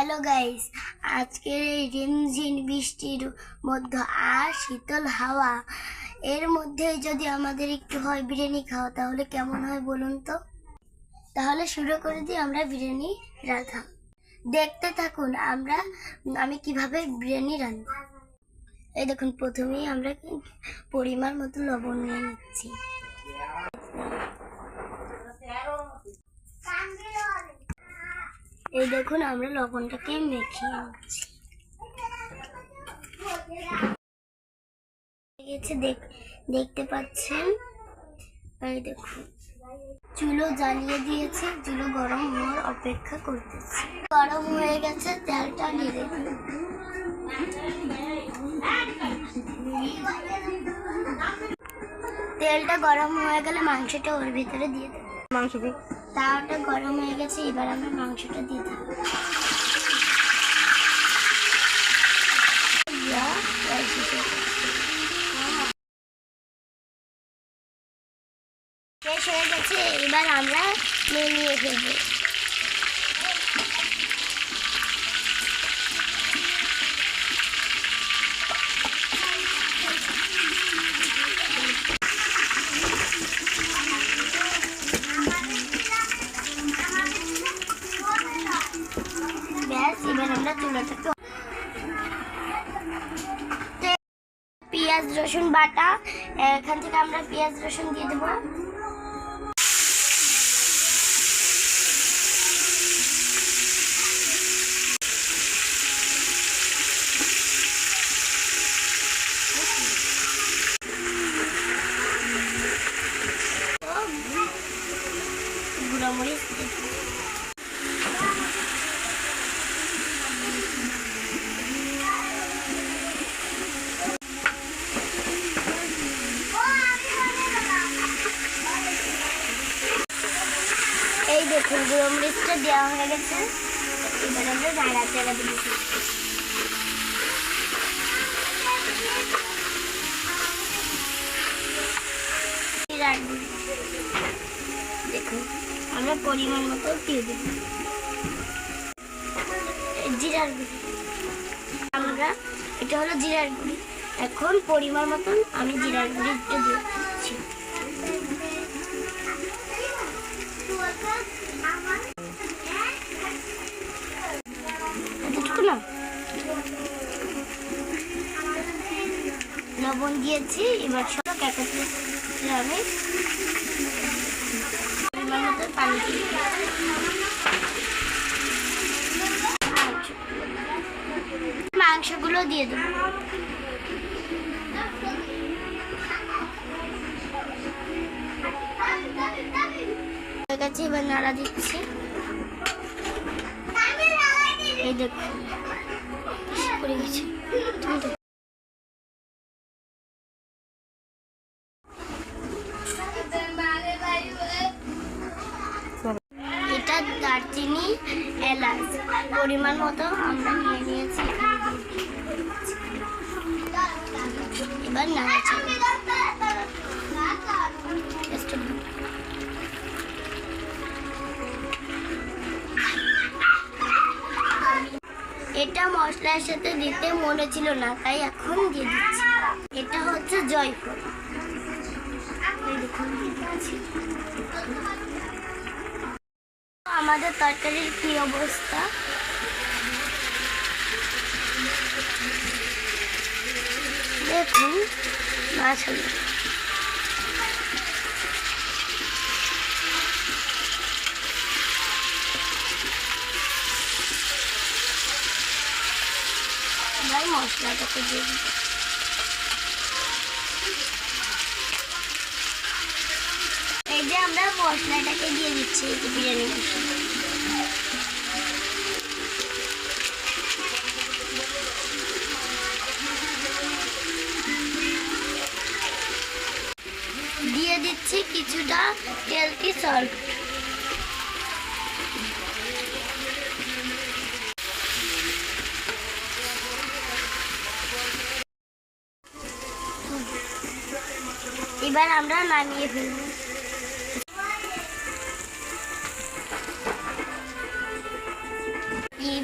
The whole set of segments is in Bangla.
হ্যালো গাইস, আজকের এই রিমঝিম বৃষ্টির মধ্যে আর শীতল হাওয়া এর মধ্যে যদি আমাদের একটু হয় বিরিয়ানি খাওয়া, তাহলে কেমন হয় বলুন তো? তাহলে শুরু করে দিই আমরা বিরিয়ানি রাঁধা। দেখতে থাকুন আমি কিভাবে বিরিয়ানি রাঁধি। এই দেখুন, প্রথমেই আমরা পরিমাণ মতো লবণ নিয়ে নিচ্ছি। এই দেখুন, আমরা লবণটাকে মেখে নিচ্ছি। দেখতে পাচ্ছেন, এই দেখুন চুলো জ্বালিয়ে দিয়েছি, চুলো গরম হওয়ার অপেক্ষা করতেছি। গরম হয়ে গেছে, তেলটা ঢেলে দিন। তেলটা গরম হয়ে গেলে মাংসটা ওর ভিতরে দিয়ে দেবো। তাওয়াটা গরম হয়ে গেছে, এবার আমরা মাংসটা দিয়ে দেবো। শেষ হয়ে গেছে, এবার আমরা নিয়ে ফেলবো। ব্যাস, এবার আমরা চুলাটাকে পেঁয়াজ রসুন বাটা, এখান থেকে আমরা পেঁয়াজ রসুন দিয়ে দেবো। গুঁড়ামরিচ এই দেখুন, গুঁড়ো মরিচটা দেওয়া হয়ে গেছে। এবার আমরা নাড়াচাড়া দিচ্ছি। দেখুন, আমরা পরিমাণ মতো দিয়ে দেব জিরার গুঁড়ি। এটা হলো জিরার গুঁড়ি। এখন পরিমাণ মতন আমি জিরার গুঁড়িটা দিয়ে দিচ্ছি। লবণ দিয়েছি, এবার সব একত্রে আমি পরিমাণ মতো পানি দিয়ে মাংসগুলো দিয়ে দেবো। হয়ে গেছে, এবার নাড়া দিচ্ছি। এই দেখুন পড়ে গেছে। এটা দারচিনি, এলাচ পরিমাণ মতো আমরা নিয়ে নিয়েছি। এবার নাড়াচাড়া। এটা মশলার সাথে দিতে মনে ছিল না, তাই এখন দিয়ে দিচ্ছি। এটা হচ্ছে জয়ফল। আমাদের তরকারির কি অবস্থা, দেখুন। মাশাআল্লাহ, মশলাটাকে দিয়ে দিই। এই যে আমরা মশলাটাকে দিয়ে দিচ্ছি, বিরিয়ানি মশলা। দিয়ে দিচ্ছি কিছুটা টেলকি সল্ট। এবার আমরা নামিয়ে ফেলব।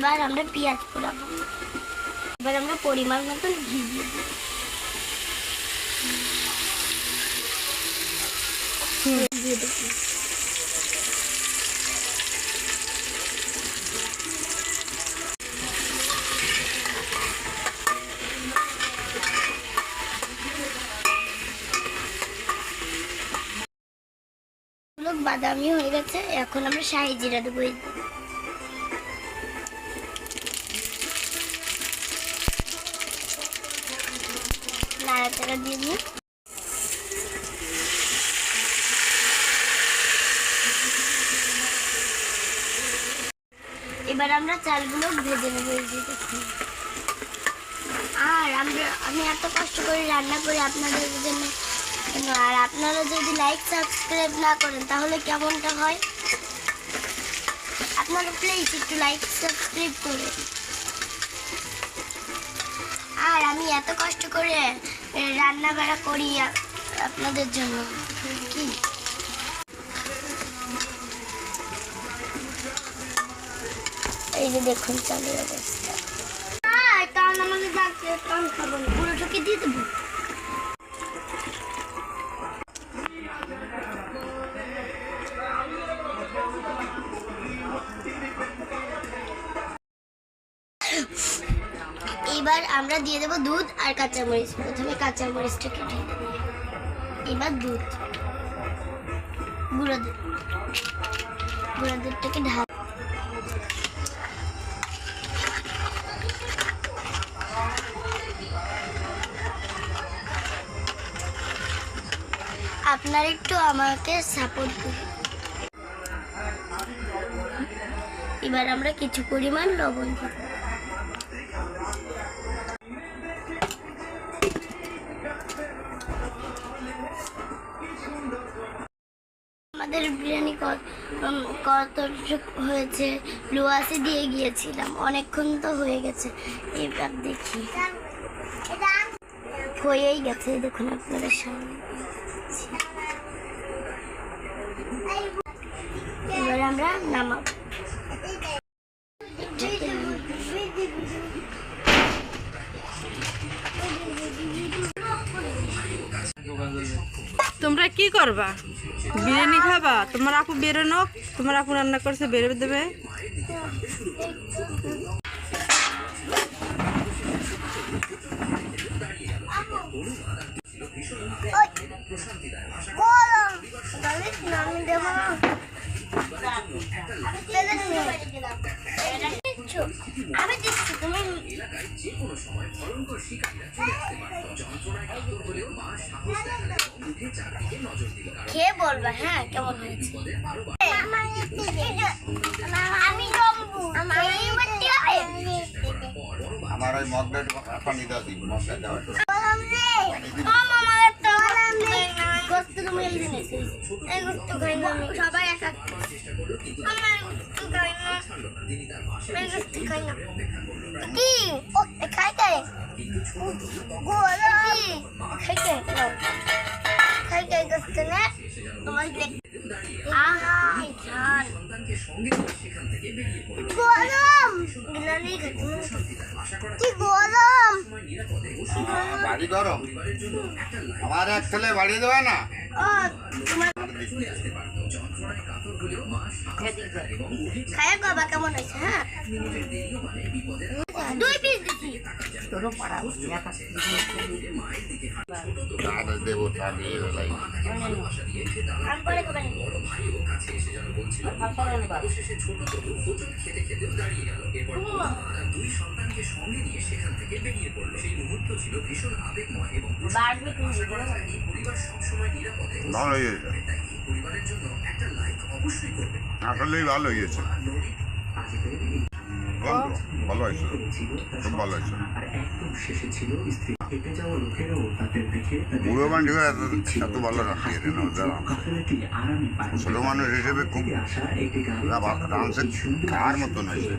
এবার আমরা পেঁয়াজ পোড়াবো। এবার আমরা পরিমাণ মতন ঘি দিয়ে দেবো। দিয়ে দেবো। বাদামি হয়ে গেছে, এখন আমরা শাহি জিরা দেবো। নাড়াচাড়া দিয়ে দিই। এবার আমরা চালগুলো ভেজে নেবো। আর আমি এত কষ্ট করে রান্না করি আপনাদের জন্য, আর আপনারা যদি লাইক সাবস্ক্রাইব না করেন তাহলে কেমনটা হয়? আপনারা প্লিজ একটু লাইক সাবস্ক্রাইব করুন। আর আমি এত কষ্ট করে রান্না বাড়া করি আপনাদের জন্য। কি এই যে দেখুন চালের অবস্থা। কারণ আমাদের কারণ খাবো না, পুরোটাকে দিয়ে দেবো। এবার আমরা দিয়ে দেবো দুধ আর কাঁচামরিচ। প্রথমে কাঁচামরিচটাকে দিয়ে দেবো, এবার দুধ, গুঁড়ো দুধটাকে ঢাল। আপনারা একটু আমাকে সাপোর্ট করুন। এবার আমরা কিছু পরিমাণ লবণ দিব। আমাদের বিরিয়ানি কতটুকু হয়েছে, লো আঁচে দিয়ে গিয়েছিলাম, অনেকক্ষণ তো হয়ে গেছে। এবার দেখি হয়েই গেছে, দেখুন আপনাদের সামনে। এবার আমরা নামাবো। তোমরা কি করবা? বিরিয়ানি খাবা? তোমার আপু বেরোনো, তোমার আপু রান্না করছে, বেরো দেবে। খেয়ে বলবা হ্যাঁ কেমন হয়েছে। আমার ওই মগটা পানি দাও, দিন মগটা দাও। সবাই একা কি খাইতে খাইতে করতে না তোমার গরম কি গরম, বাড়ি গরম। আমার এক ছেলে বাড়ি দেবে না। খায় বাবা কেমন আছে? হ্যাঁ 2 পিস দিছি। দেবো তা দিয়ে বেলাই আমি পরে খাবেন। আসলেই ভালো হয়েছে, ভালো হয়েছে, খুব ভালো হয়েছে। বুড়ো মানুষ এত ভালো রাখি ছোট মানুষ হিসেবে খুব রাঁধছে খাওয়ার মতন হয়েছে।